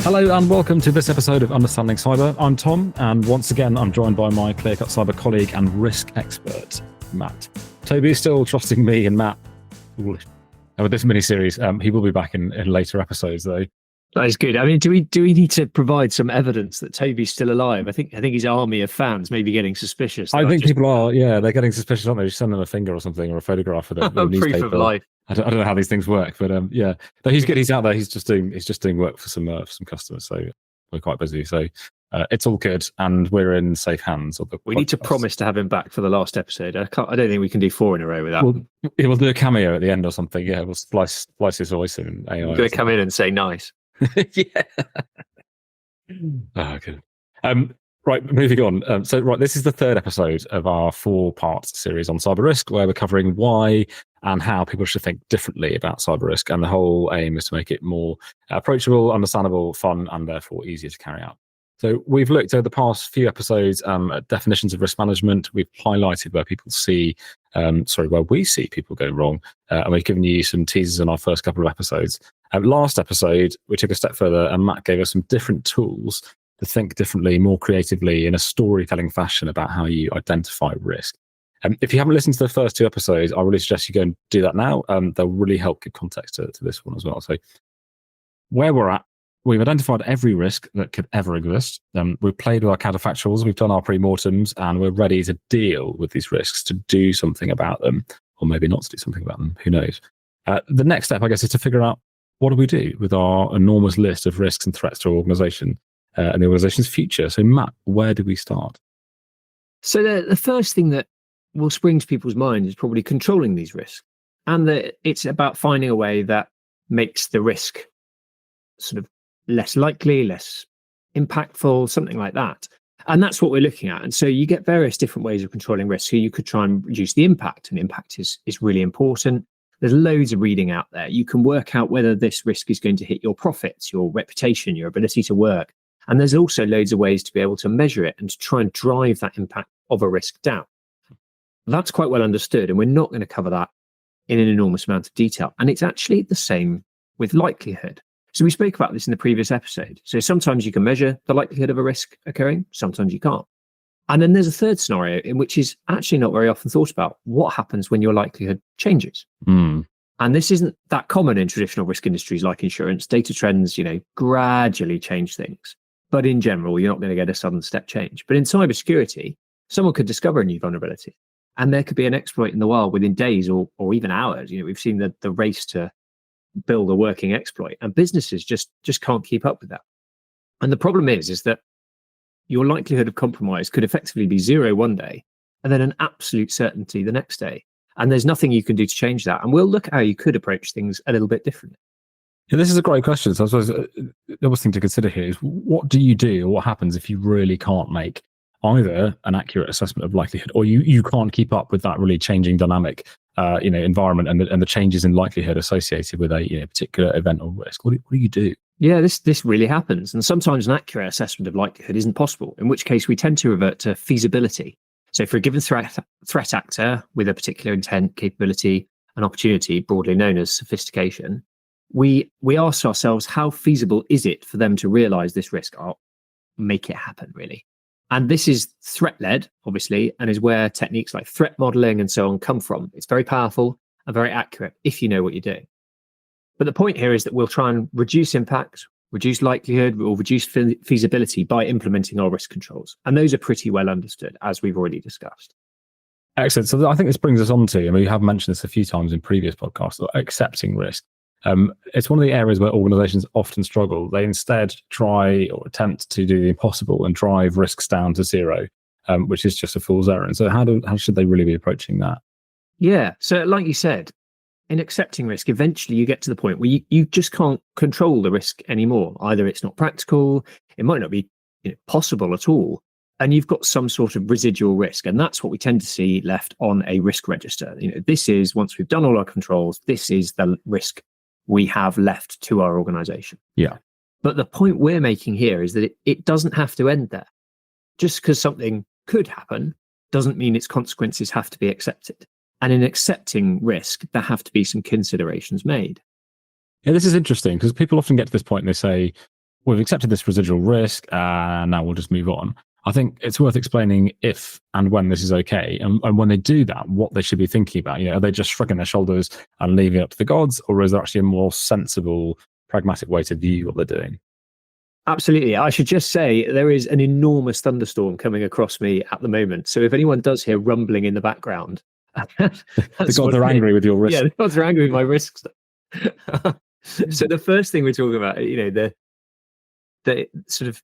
Hello and welcome to this episode of Understanding Cyber. I'm Tom, and once again, I'm joined by my Clearcut Cyber colleague and risk expert, Matt. Toby is still trusting me and Matt with this mini-series. He will be back in later episodes, though. That is good. I mean, do we need to provide some evidence that Toby's still alive? I think his army of fans may be getting suspicious. I think people are, they're getting suspicious, aren't they? Just send them a finger or something, or a photograph of the proof of life. I don't know how these things work, but but he's good. He's out there. He's just doing work for some customers. So we're quite busy. So it's all good, and we're in safe hands. We need to promise to have him back for the last episode. I don't think we can do 4 in a row with that. We'll do a cameo at the end or something. Yeah, we'll splice his voice in AI. We're going to come in and say nice. Yeah. Good. Right, moving on. This is the third episode of our 4-part series on cyber risk, where we're covering why and how people should think differently about cyber risk. And the whole aim is to make it more approachable, understandable, fun, and therefore easier to carry out. So we've looked over the past few episodes at definitions of risk management. We've highlighted where where we see people going wrong. And we've given you some teasers in our first couple of episodes. Last episode, we took a step further and Matt gave us some different tools to think differently, more creatively, in a storytelling fashion about how you identify risk. If you haven't listened to the first 2 episodes, I really suggest you go and do that now. They'll really help give context to this one as well. So where we're at, we've identified every risk that could ever exist. We've played with our counterfactuals, we've done our pre-mortems, and we're ready to deal with these risks, to do something about them, or maybe not to do something about them. Who knows? The next step, I guess, is to figure out, what do we do with our enormous list of risks and threats to our organization and the organization's future? So, Matt, where do we start? So the first thing that will spring to people's minds is probably controlling these risks. And that it's about finding a way that makes the risk sort of less likely, less impactful, something like that. And that's what we're looking at. And so you get various different ways of controlling risk. So you could try and reduce the impact, and impact is really important. There's loads of reading out there. You can work out whether this risk is going to hit your profits, your reputation, your ability to work. And there's also loads of ways to be able to measure it and to try and drive that impact of a risk down. That's quite well understood, and we're not going to cover that in an enormous amount of detail. And it's actually the same with likelihood. So we spoke about this in the previous episode. So sometimes you can measure the likelihood of a risk occurring, sometimes you can't. And then there's a third scenario, in which is actually not very often thought about. What happens when your likelihood changes? And this isn't that common in traditional risk industries like insurance. Data trends, gradually change things. But in general, you're not going to get a sudden step change. But in cybersecurity, someone could discover a new vulnerability, and there could be an exploit in the wild within days or even hours. We've seen the race to build a working exploit, and businesses just can't keep up with that. And the problem is that your likelihood of compromise could effectively be 0 one day and then an absolute certainty the next day. And there's nothing you can do to change that. And we'll look at how you could approach things a little bit differently. Yeah, this is a great question. So I suppose the other thing to consider here is, what do you do, or what happens if you really can't make either an accurate assessment of likelihood, or you can't keep up with that really changing dynamic environment and the changes in likelihood associated with a particular event or risk? What do you do? Yeah, this really happens. And sometimes an accurate assessment of likelihood isn't possible, in which case we tend to revert to feasibility. So for a given threat actor with a particular intent, capability, and opportunity, broadly known as sophistication, we ask ourselves, how feasible is it for them to realize this risk? Or make it happen, really. And this is threat-led, obviously, and is where techniques like threat modeling and so on come from. It's very powerful and very accurate if you know what you're doing. But the point here is that we'll try and reduce impact, reduce likelihood, or reduce feasibility by implementing our risk controls. And those are pretty well understood, as we've already discussed. Excellent. So I think this brings us on to, we have mentioned this a few times in previous podcasts, accepting risk. It's one of the areas where organizations often struggle. They instead try or attempt to do the impossible and drive risks down to 0, which is just a fool's errand. So how should they really be approaching that? Yeah. So like you said, in accepting risk, eventually you get to the point where you just can't control the risk anymore. Either it's not practical, it might not be possible at all, and you've got some sort of residual risk. And that's what we tend to see left on a risk register. This is, once we've done all our controls, this is the risk we have left to our organization. Yeah. But the point we're making here is that it doesn't have to end there. Just because something could happen doesn't mean its consequences have to be accepted. And in accepting risk, there have to be some considerations made. Yeah, this is interesting because people often get to this point and they say, we've accepted this residual risk, and now we'll just move on. I think it's worth explaining if and when this is okay, and when they do that, what they should be thinking about. Are they just shrugging their shoulders and leaving it up to the gods, or is there actually a more sensible, pragmatic way to view what they're doing? Absolutely. I should just say there is an enormous thunderstorm coming across me at the moment. So if anyone does hear rumbling in the background, the gods are angry with your risk. Yeah, the gods are angry with my risks. So the first thing we're talking about, the sort of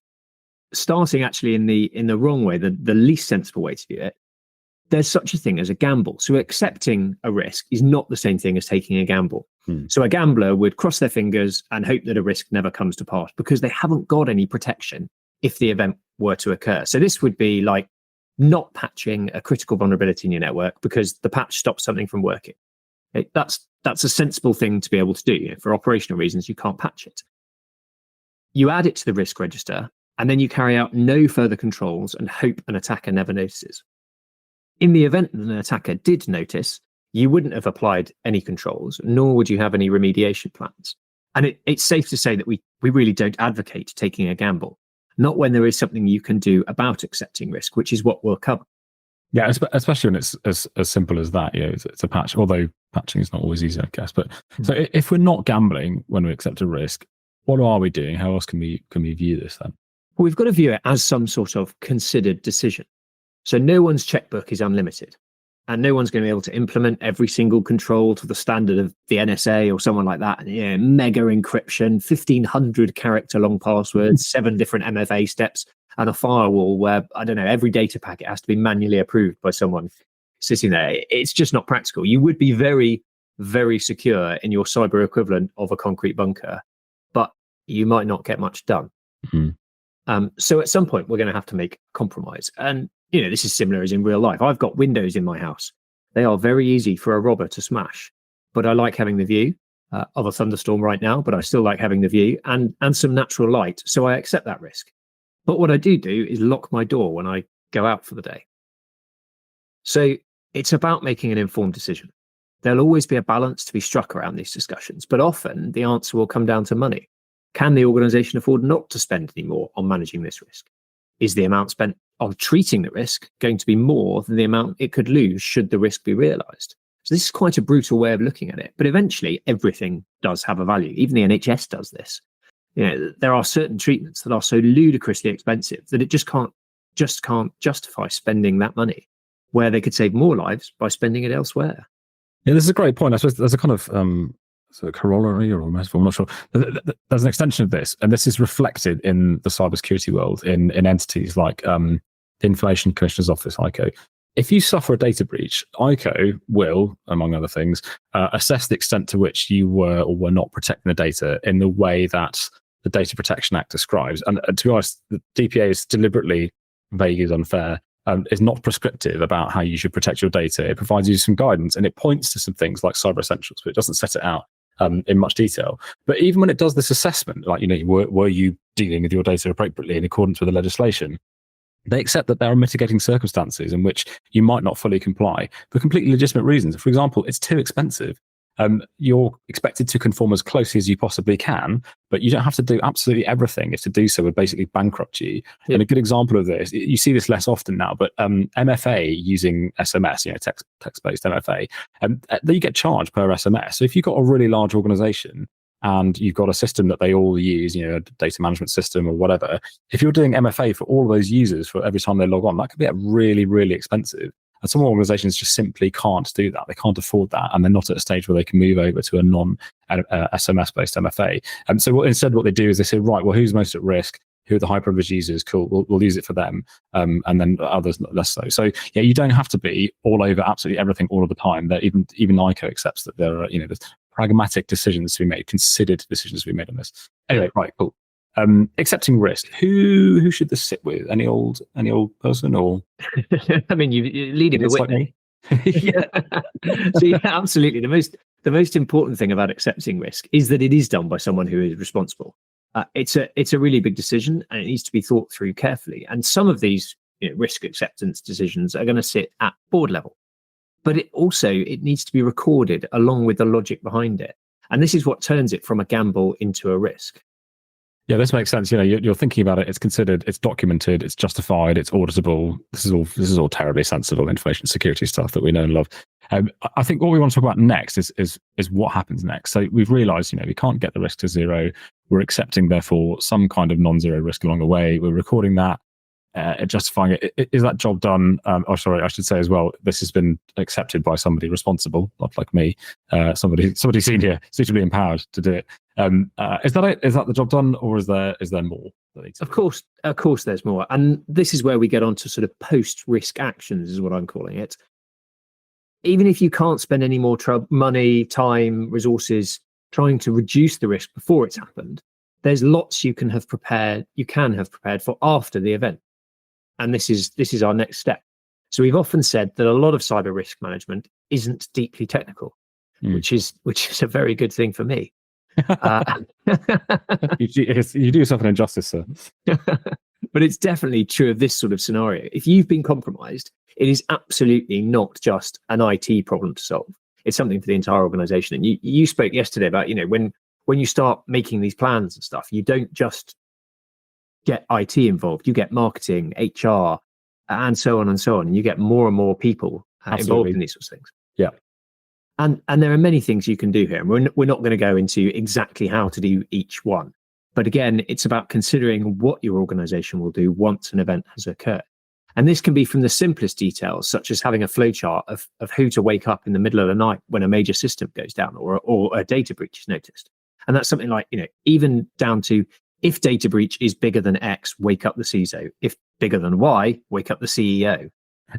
starting actually in the wrong way, the least sensible way to do it. There's such a thing as a gamble. So accepting a risk is not the same thing as taking a gamble. So a gambler would cross their fingers and hope that a risk never comes to pass because they haven't got any protection if the event were to occur. So this would be like not patching a critical vulnerability in your network because the patch stops something from working. That's a sensible thing to be able to do. For operational reasons, you can't patch it. You add it to the risk register, and then you carry out no further controls and hope an attacker never notices. In the event that an attacker did notice, you wouldn't have applied any controls, nor would you have any remediation plans. And it's safe to say that we really don't advocate taking a gamble, not when there is something you can do about accepting risk, which is what we'll cover. Yeah, especially when it's as simple as that. It's a patch, although patching is not always easy, I guess. But so if we're not gambling when we accept a risk, what are we doing? How else can we view this then? Well, we've got to view it as some sort of considered decision. So no one's checkbook is unlimited, and no one's going to be able to implement every single control to the standard of the NSA or someone like that. Mega encryption, 1,500 character long passwords, 7 different MFA steps, and a firewall where, I don't know, every data packet has to be manually approved by someone sitting there. It's just not practical. You would be very, very secure in your cyber equivalent of a concrete bunker, but you might not get much done. So at some point, we're going to have to make a compromise. And this is similar as in real life. I've got windows in my house. They are very easy for a robber to smash, but I like having the view of a thunderstorm right now, but I still like having the view and some natural light. So I accept that risk. But what I do is lock my door when I go out for the day. So it's about making an informed decision. There'll always be a balance to be struck around these discussions, but often the answer will come down to money. Can the organization afford not to spend any more on managing this risk? Is the amount spent on treating the risk going to be more than the amount it could lose should the risk be realized? So this is quite a brutal way of looking at it, but eventually everything does have a value. Even the NHS does this. There are certain treatments that are so ludicrously expensive that it just can't justify spending that money, where they could save more lives by spending it elsewhere. Yeah, this is a great point. I suppose there's a kind of corollary or almost, I'm not sure. There's an extension of this, and this is reflected in the cybersecurity world in entities like the Information Commissioner's Office, ICO. If you suffer a data breach, ICO will, among other things, assess the extent to which you were or were not protecting the data in the way that the Data Protection Act describes. And to be honest, the DPA is deliberately vague, is unfair, is not prescriptive about how you should protect your data. It provides you some guidance, and it points to some things like Cyber Essentials, but it doesn't set it out in much detail. But even when it does this assessment, like, were you dealing with your data appropriately in accordance with the legislation, they accept that there are mitigating circumstances in which you might not fully comply for completely legitimate reasons. For example, it's too expensive. You're expected to conform as closely as you possibly can, but you don't have to do absolutely everything. If to do so would basically bankrupt you. Yeah. And a good example of this, you see this less often now, but MFA using SMS, text-based MFA, you get charged per SMS. So if you've got a really large organization and you've got a system that they all use, a data management system or whatever, if you're doing MFA for all of those users for every time they log on, that could be really, really expensive. And some organizations just simply can't do that. They can't afford that. And they're not at a stage where they can move over to a non-SMS-based MFA. And so instead what they do is they say, right, well, who's most at risk? Who are the high-privileged users? Cool, we'll use it for them. And then others less so. So yeah, you don't have to be all over absolutely everything all of the time. That even ICO accepts that there are, there's pragmatic decisions to be made, considered decisions to be made on this. Anyway, right, cool. Accepting risk. Who should this sit with? Any old person, or? I mean, you lead it with Whitney. Yeah. So yeah, absolutely. The most important thing about accepting risk is that it is done by someone who is responsible. It's a really big decision, and it needs to be thought through carefully. And some of these risk acceptance decisions are going to sit at board level, but it needs to be recorded along with the logic behind it. And this is what turns it from a gamble into a risk. Yeah, this makes sense. You're thinking about it. It's considered. It's documented. It's justified. It's auditable. This is all terribly sensible information security stuff that we know and love. I think what we want to talk about next is what happens next. So we've realised, we can't get the risk to zero. We're accepting, therefore, some kind of non-zero risk along the way. We're recording that, justifying it. Is that job done? Sorry, I should say as well, this has been accepted by somebody responsible, not like me, somebody senior, suitably empowered to do it. Is that it? Is that the job done, or is there more? Of course, there's more, and this is where we get on to sort of post-risk actions, is what I'm calling it. Even if you can't spend any more money, time, resources trying to reduce the risk before it's happened, there's lots you can have prepared for after the event, and this is our next step. So we've often said that a lot of cyber risk management isn't deeply technical, which is a very good thing for me. You do yourself an injustice, sir. But it's definitely true of this sort of scenario. If you've been compromised, it is absolutely not just an IT problem to solve. It's something for the entire organization. And you spoke yesterday about, when you start making these plans and stuff, you don't just get IT involved. You get marketing, HR, and so on and so on. And you get more and more people involved in these sorts of things. Yeah. And there are many things you can do here. And we're not going to go into exactly how to do each one. But again, it's about considering what your organization will do once an event has occurred. And this can be from the simplest details, such as having a flowchart of who to wake up in the middle of the night when a major system goes down or a data breach is noticed. And that's something like, even down to, if data breach is bigger than X, wake up the CISO. If bigger than Y, wake up the CEO.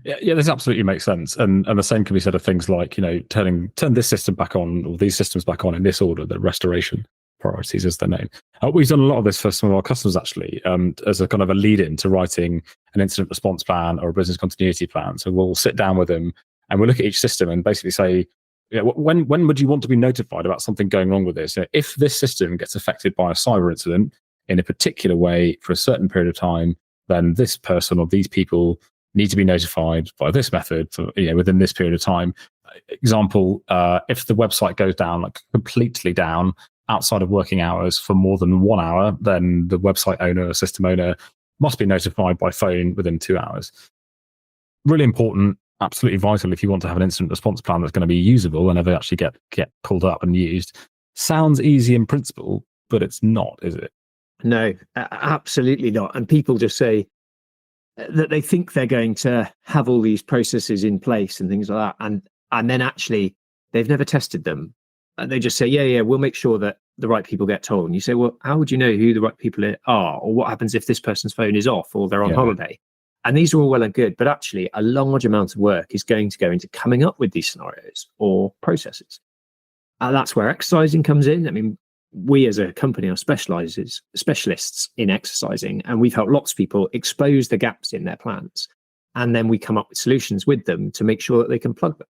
Yeah, this absolutely makes sense, and the same can be said of things like turn this system back on or these systems back on in this order. The restoration priorities, as they're known. We've done a lot of this for some of our customers actually, as a kind of a lead-in to writing an incident response plan or a business continuity plan. So we'll sit down with them and we'll look at each system and basically say, when would you want to be notified about something going wrong with this? If this system gets affected by a cyber incident in a particular way for a certain period of time, then this person or these people need to be notified by this method for, within this period of time. Example, if the website goes down, like completely down outside of working hours for more than 1 hour, then the website owner or system owner must be notified by phone within 2 hours. Really important, absolutely vital if you want to have an incident response plan that's going to be usable and ever actually get pulled up and used. Sounds easy in principle, but it's not, is it? No, absolutely not. And people just say that they think they're going to have all these processes in place and things like that, and then actually they've never tested them. And they just say, yeah, we'll make sure that the right people get told. And you say, well, how would you know who the right people are? Or what happens if this person's phone is off or they're on holiday? And these are all well and good, but actually a large amount of work is going to go into coming up with these scenarios or processes. And that's where exercising comes in. I mean, we as a company are specialists in exercising, and we've helped lots of people expose the gaps in their plans. And then we come up with solutions with them to make sure that they can plug them.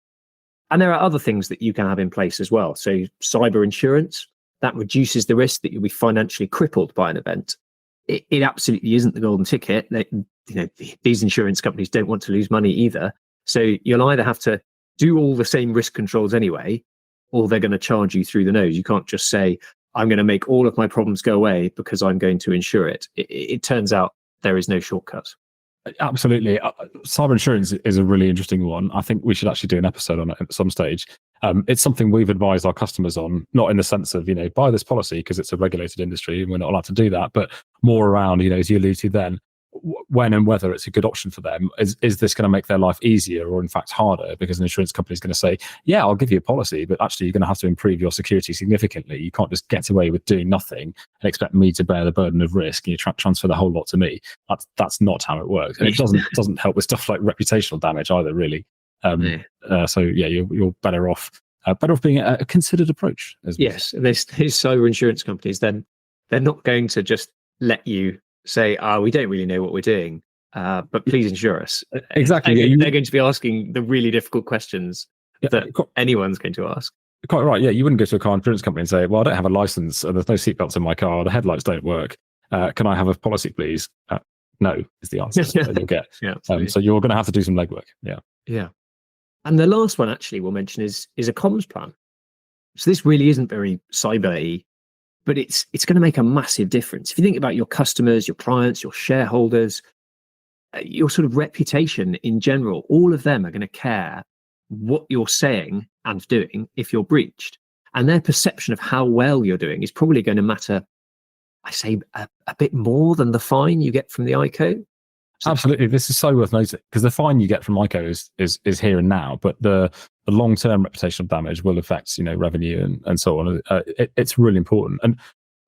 And there are other things that you can have in place as well. So cyber insurance, that reduces the risk that you'll be financially crippled by an event. It absolutely isn't the golden ticket. These insurance companies don't want to lose money either. So you'll either have to do all the same risk controls anyway, or they're going to charge you through the nose. You can't just say, I'm going to make all of my problems go away because I'm going to insure it. It turns out there is no shortcut. Absolutely. Cyber insurance is a really interesting one. I think we should actually do an episode on it at some stage. It's something we've advised our customers on, not in the sense of, buy this policy because it's a regulated industry and we're not allowed to do that, but more around, as you alluded to then, when and whether it's a good option for them. Is this going to make their life easier or in fact harder? Because an insurance company is going to say, yeah, I'll give you a policy, but actually you're going to have to improve your security significantly. You can't just get away with doing nothing and expect me to bear the burden of risk and you transfer the whole lot to me. That's not how it works. And it doesn't help with stuff like reputational damage either, really. So you're better off being a considered approach. Yes, there's cyber insurance companies, then they're not going to just let you say, we don't really know what we're doing, but please insure us. Exactly. They're going to be asking the really difficult questions that anyone's going to ask. Quite right. Yeah, you wouldn't go to a car insurance company and say, well, I don't have a license and there's no seatbelts in my car, the headlights don't work. Can I have a policy, please? No, is the answer that you'll get. So you're going to have to do some legwork. Yeah. And the last one actually we'll mention is a comms plan. So this really isn't very cyber-y. but it's going to make a massive difference. If you think about your customers, your clients, your shareholders, your sort of reputation in general, all of them are going to care what you're saying and doing if you're breached. And their perception of how well you're doing is probably going to matter, I say, a bit more than the fine you get from the ICO. So, absolutely. This is so worth noting, because the fine you get from ICO is here and now, but the long-term reputational damage will affect, revenue and so on. It's really important. And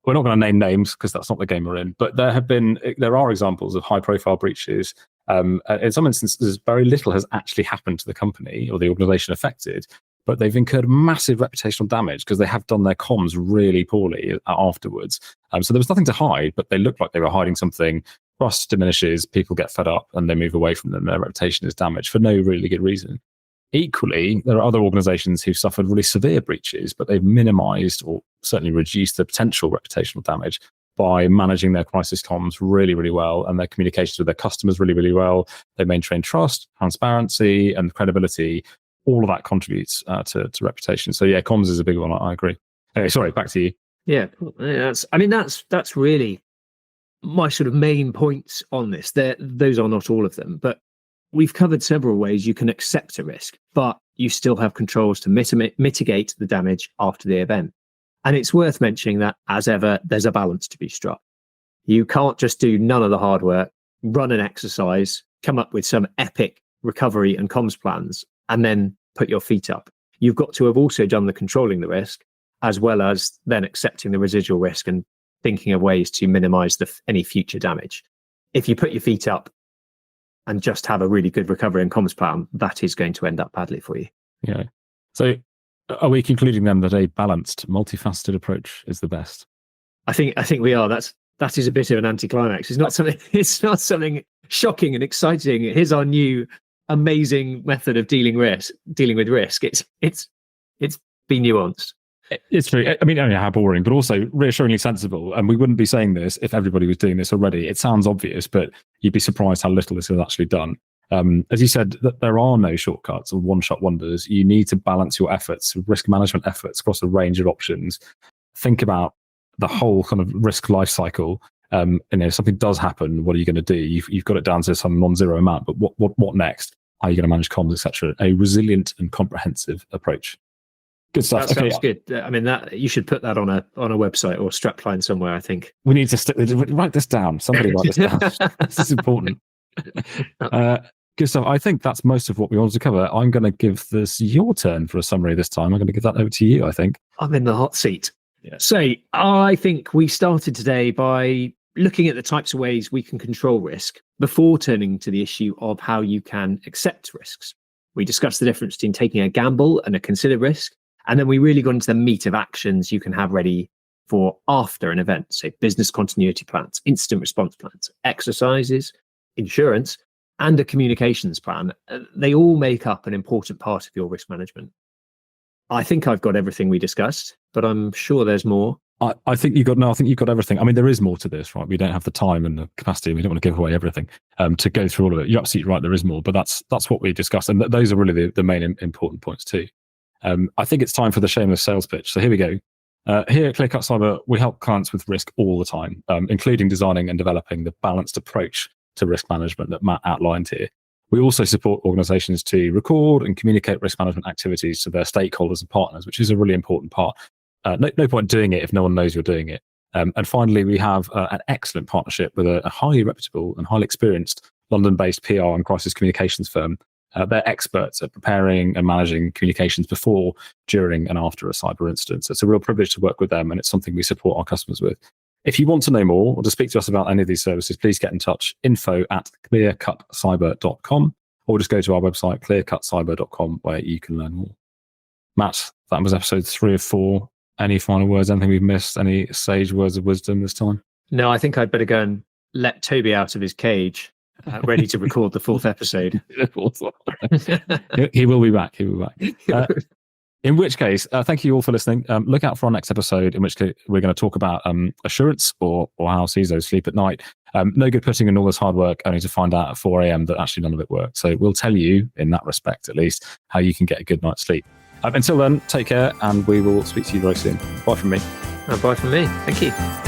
we're not going to name names because that's not the game we're in, but there are examples of high-profile breaches. In some instances, very little has actually happened to the company or the organization affected, but they've incurred massive reputational damage because they have done their comms really poorly afterwards. So there was nothing to hide, but they looked like they were hiding something. Trust diminishes, people get fed up, and they move away from them. Their reputation is damaged for no really good reason. Equally, there are other organizations who've suffered really severe breaches, but they've minimized or certainly reduced the potential reputational damage by managing their crisis comms really, really well, and their communications with their customers really, really well. They maintain trust, transparency, and credibility. All of that contributes to reputation. So yeah, comms is a big one. I agree. Anyway, sorry, back to you. Yeah, that's really my sort of main points on this. Those are not all of them, but we've covered several ways you can accept a risk, but you still have controls to mitigate the damage after the event. And it's worth mentioning that, as ever, there's a balance to be struck. You can't just do none of the hard work, run an exercise, come up with some epic recovery and comms plans, and then put your feet up. You've got to have also done the controlling the risk, as well as then accepting the residual risk and thinking of ways to minimize any future damage. If you put your feet up and just have a really good recovery and comms plan, that is going to end up badly for you. Yeah. So are we concluding then that a balanced, multifaceted approach is the best? I think we are. That is a bit of an anticlimax. It's not something shocking and exciting. Here's our new amazing method of dealing with risk. It's been nuanced. It's true. I mean, how boring, but also reassuringly sensible. And we wouldn't be saying this if everybody was doing this already. It sounds obvious, but you'd be surprised how little this is actually done. As you said, that there are no shortcuts or one-shot wonders. You need to balance your efforts, risk management efforts across a range of options. Think about the whole kind of risk life cycle. If something does happen, what are you going to do? You've got it down to some non-zero amount, but what next? How are you going to manage comms, etc.? A resilient and comprehensive approach. Good stuff. That sounds good. I mean, that you should put that on a website or a strapline somewhere, I think. We need to write this down. Somebody write this down. This is important. Good stuff. I think that's most of what we wanted to cover. I'm going to give this your turn for a summary this time. I'm going to give that over to you, I think. I'm in the hot seat. Yeah. So I think we started today by looking at the types of ways we can control risk before turning to the issue of how you can accept risks. We discussed the difference between taking a gamble and a considered risk. And then we really got into the meat of actions you can have ready for after an event. So business continuity plans, incident response plans, exercises, insurance, and a communications plan. They all make up an important part of your risk management. I think I've got everything we discussed, but I'm sure there's more. I think you've got everything. I mean, there is more to this, right? We don't have the time and the capacity. We don't want to give away everything to go through all of it. You're absolutely right. There is more, but that's what we discussed. And those are really the main important points too. I think it's time for the shameless sales pitch. So here we go. Here at ClearCut Cyber, we help clients with risk all the time, including designing and developing the balanced approach to risk management that Matt outlined here. We also support organizations to record and communicate risk management activities to their stakeholders and partners, which is a really important part. No point doing it if no one knows you're doing it. And finally, we have an excellent partnership with a highly reputable and highly experienced London-based PR and crisis communications firm. They're experts at preparing and managing communications before, during, and after a cyber incident. So it's a real privilege to work with them, and it's something we support our customers with. If you want to know more or to speak to us about any of these services, please get in touch, info@clearcutcyber.com, or just go to our website, clearcutcyber.com, where you can learn more. Matt, that was episode 3 of 4. Any final words, anything we've missed, any sage words of wisdom this time? No, I think I'd better go and let Toby out of his cage, ready to record the 4th episode. He will be back. In which case, thank you all for listening. Look out for our next episode, in which we're going to talk about assurance or how CISOs sleep at night. No good putting in all this hard work only to find out at 4 a.m. that actually none of it worked. So we'll tell you, in that respect at least, how you can get a good night's sleep. Until then, take care, and we will speak to you very soon. Bye from me. And bye from me. Thank you.